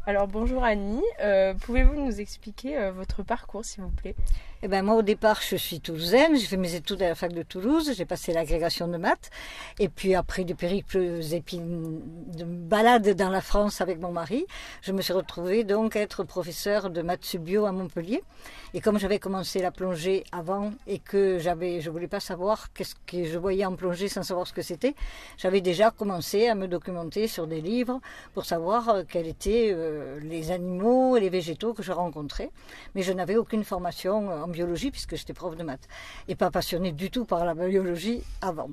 Alors bonjour Annie, pouvez-vous nous expliquer votre parcours s'il vous plaît? Eh ben, moi, au départ, je suis toulousaine. J'ai fait mes études à la fac de Toulouse. J'ai passé l'agrégation de maths. Et puis, après des périples de balades dans la France avec mon mari, je me suis retrouvée donc être professeure de maths sub bio à Montpellier. Et comme j'avais commencé la plongée avant et que je voulais pas savoir qu'est-ce que je voyais en plongée sans savoir ce que c'était, j'avais déjà commencé à me documenter sur des livres pour savoir quels étaient les animaux et les végétaux que je rencontrais. Mais je n'avais aucune formation en biologie puisque j'étais prof de maths et pas passionnée du tout par la biologie avant.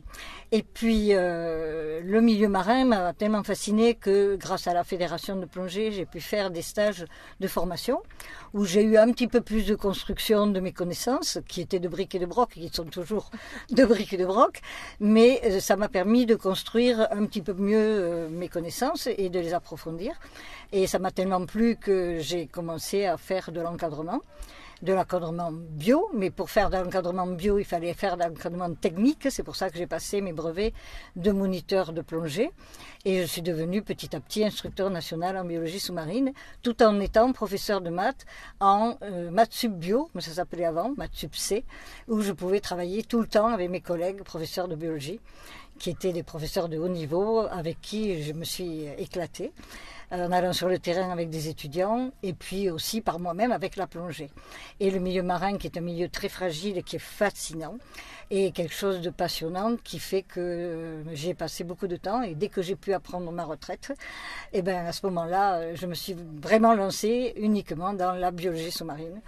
Et puis le milieu marin m'a tellement fascinée que grâce à la fédération de plongée, j'ai pu faire des stages de formation où j'ai eu un petit peu plus de construction de mes connaissances qui étaient de briques et de broc, qui sont toujours de briques et de broc, mais ça m'a permis de construire un petit peu mieux mes connaissances et de les approfondir. Et ça m'a tellement plu que j'ai commencé à faire de l'encadrement bio, mais pour faire de l'encadrement bio, il fallait faire de l'encadrement technique. C'est pour ça que j'ai passé mes brevets de moniteur de plongée. Et je suis devenue petit à petit instructeur national en biologie sous-marine, tout en étant professeur de maths en maths sub bio, mais ça s'appelait avant, maths sub C, où je pouvais travailler tout le temps avec mes collègues professeurs de biologie, qui étaient des professeurs de haut niveau, avec qui je me suis éclatée, en allant sur le terrain avec des étudiants, et puis aussi par moi-même avec la plongée. Et le milieu marin, qui est un milieu très fragile et qui est fascinant, et quelque chose de passionnant, qui fait que j'ai passé beaucoup de temps, et dès que j'ai pu apprendre ma retraite, et ben à ce moment-là, je me suis vraiment lancée uniquement dans la biologie sous-marine,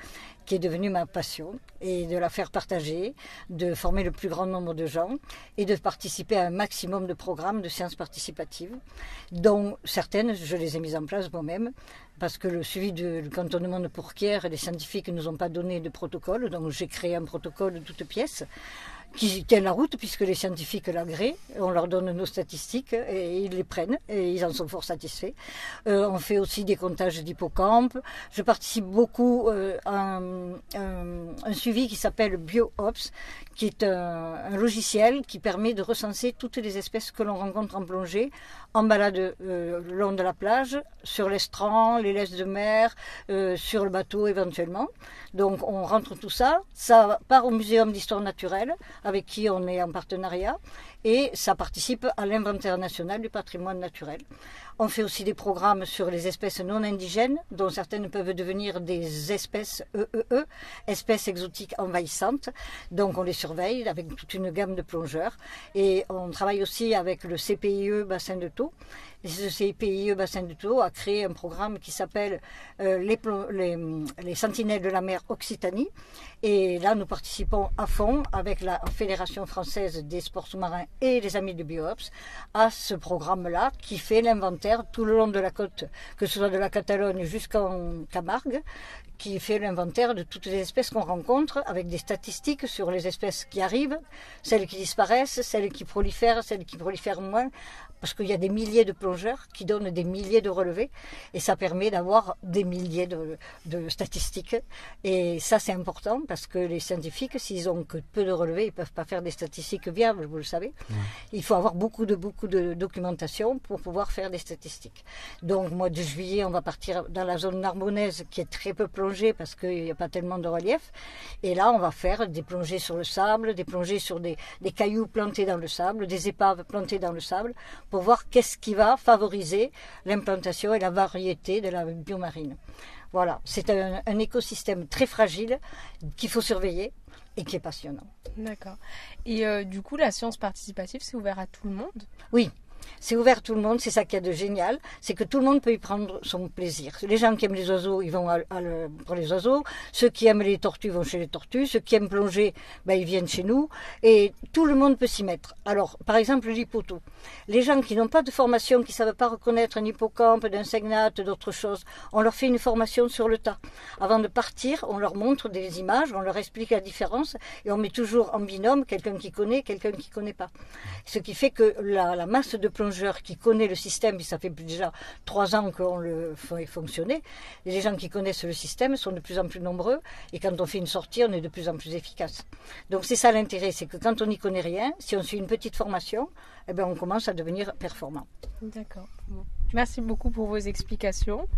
qui est devenue ma passion, et de la faire partager, de former le plus grand nombre de gens et de participer à un maximum de programmes de sciences participatives, dont certaines, je les ai mises en place moi-même, parce que le suivi du cantonnement de Pourquières, les scientifiques ne nous ont pas donné de protocole, donc j'ai créé un protocole de toutes pièces, qui tient la route puisque les scientifiques l'agréent, on leur donne nos statistiques et ils les prennent et ils en sont fort satisfaits. On fait aussi des comptages d'hippocampes. Je participe beaucoup à un suivi qui s'appelle BioOps, qui est un logiciel qui permet de recenser toutes les espèces que l'on rencontre en plongée, en balade le long de la plage, sur l'estran, les laisses de mer, sur le bateau éventuellement. Donc on rentre tout ça, ça part au Muséum d'histoire naturelle, avec qui on est en partenariat, et ça participe à l'inventaire national du patrimoine naturel. On fait aussi des programmes sur les espèces non indigènes, dont certaines peuvent devenir des espèces EEE, espèces exotiques envahissantes. Donc on les surveille avec toute une gamme de plongeurs. Et on travaille aussi avec le CPIE Bassin de Thau. Et ce CPIE Bassin de Thau a créé un programme qui s'appelle les Sentinelles de la mer Occitanie. Et là, nous participons à fond avec la Fédération française des sports sous-marins et les Amis de BioOps à ce programme-là qui fait l'inventaire tout le long de la côte, que ce soit de la Catalogne jusqu'en Camargue, qui fait l'inventaire de toutes les espèces qu'on rencontre avec des statistiques sur les espèces qui arrivent, celles qui disparaissent, celles qui prolifèrent moins, parce qu'il y a des milliers de plongeurs qui donnent des milliers de relevés et ça permet d'avoir des milliers de statistiques. Et ça, c'est important parce que les scientifiques, s'ils ont que peu de relevés, ils ne peuvent pas faire des statistiques viables, vous le savez. Ouais. Il faut avoir beaucoup de documentation pour pouvoir faire des statistiques. Donc, au mois de juillet, on va partir dans la zone narbonnaise qui est très peu plongée parce qu'il n'y a pas tellement de relief. Et là, on va faire des plongées sur le sable, des plongées sur des cailloux plantés dans le sable, des épaves plantées dans le sable, pour voir qu'est-ce qui va favoriser l'implantation et la variété de la biomarine. Voilà, c'est un écosystème très fragile qu'il faut surveiller et qui est passionnant. D'accord. Et du coup, la science participative, c'est ouvert à tout le monde? Oui. C'est ouvert à tout le monde, c'est ça qu'il y a de génial, c'est que tout le monde peut y prendre son plaisir. Les gens qui aiment les oiseaux, ils vont pour les oiseaux, ceux qui aiment les tortues vont chez les tortues, ceux qui aiment plonger, ben, ils viennent chez nous, et tout le monde peut s'y mettre. Alors, par exemple, l'hippoto. Les gens qui n'ont pas de formation, qui ne savent pas reconnaître un hippocampe, d'un cygnate, d'autres choses, on leur fait une formation sur le tas. Avant de partir, on leur montre des images, on leur explique la différence, et on met toujours en binôme quelqu'un qui connaît, quelqu'un qui ne connaît pas. Ce qui fait que la masse de plongeurs qui connaît le système, et ça fait déjà 3 ans qu'on le fait fonctionner, et les gens qui connaissent le système sont de plus en plus nombreux, et quand on fait une sortie, on est de plus en plus efficace. Donc c'est ça l'intérêt, c'est que quand on n'y connaît rien, si on suit une petite formation, eh ben on commence à devenir performant. D'accord. Bon. Merci beaucoup pour vos explications.